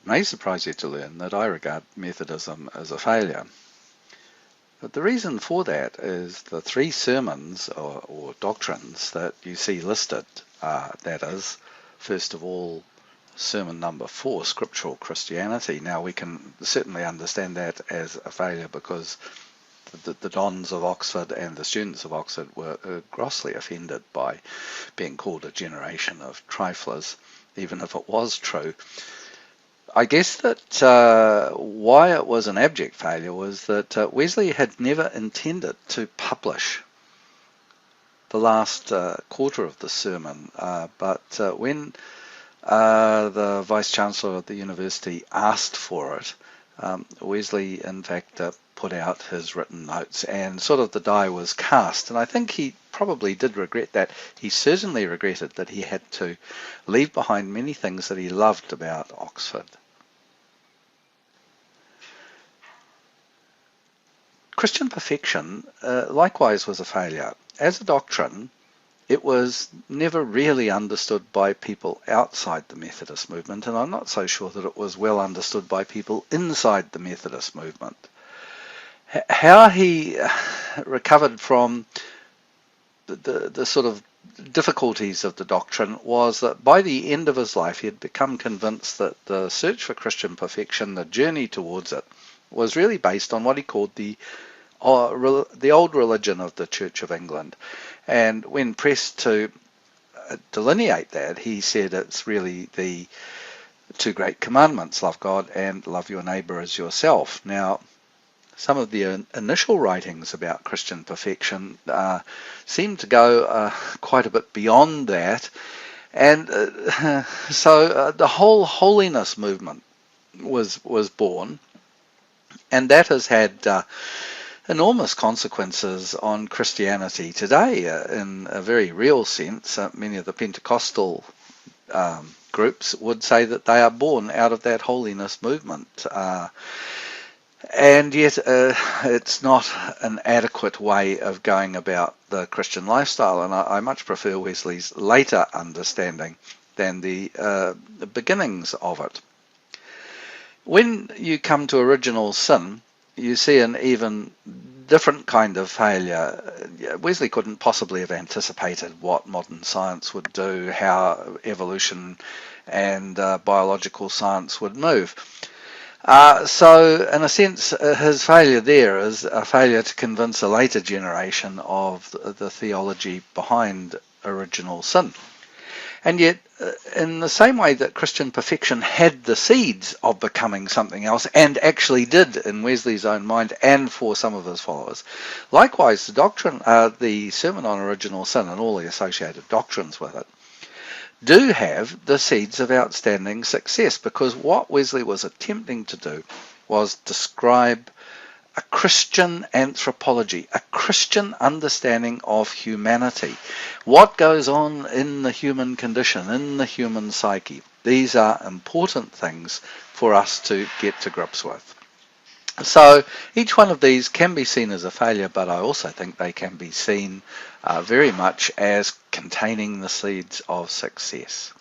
may surprise you to learn that I regard Methodism as a failure. But the reason for that is the three sermons or doctrines that you see listed. That is, first of all, sermon number 4, Scriptural Christianity. Now we can certainly understand that as a failure because the dons of Oxford and the students of Oxford were grossly offended by being called a generation of triflers, even if it was true. I guess that why it was an abject failure was that Wesley had never intended to publish the last quarter of the sermon, but when the Vice-Chancellor of the university asked for it, Wesley in fact put out his written notes, and sort of the die was cast. And I think he probably did regret that. He certainly regretted that he had to leave behind many things that he loved about Oxford. Christian perfection likewise was a failure. As a doctrine, it was never really understood by people outside the Methodist movement, and I'm not so sure that it was well understood by people inside the Methodist movement. How he recovered from the sort of difficulties of the doctrine was that by the end of his life he had become convinced that the search for Christian perfection, the journey towards it, was really based on what he called the old religion of the Church of England. And when pressed to delineate that, he said it's really the two great commandments, love God and love your neighbour as yourself. Now, some of the initial writings about Christian perfection seem to go quite a bit beyond that. And so the whole holiness movement was born, and that has had enormous consequences on Christianity today in a very real sense. Many of the Pentecostal groups would say that they are born out of that holiness movement. And yet it's not an adequate way of going about the Christian lifestyle, and I much prefer Wesley's later understanding than the beginnings of it. When you come to original sin, you see an even different kind of failure. Wesley couldn't possibly have anticipated what modern science would do, how evolution and biological science would move. So, in a sense, his failure there is a failure to convince a later generation of the theology behind original sin. And yet, in the same way that Christian perfection had the seeds of becoming something else, and actually did in Wesley's own mind and for some of his followers, likewise the doctrine, the Sermon on Original Sin and all the associated doctrines with it, do have the seeds of outstanding success, because what Wesley was attempting to do was describe a Christian anthropology, a Christian understanding of humanity. What goes on in the human condition, in the human psyche? These are important things for us to get to grips with. So each one of these can be seen as a failure, but I also think they can be seen very much as containing the seeds of success.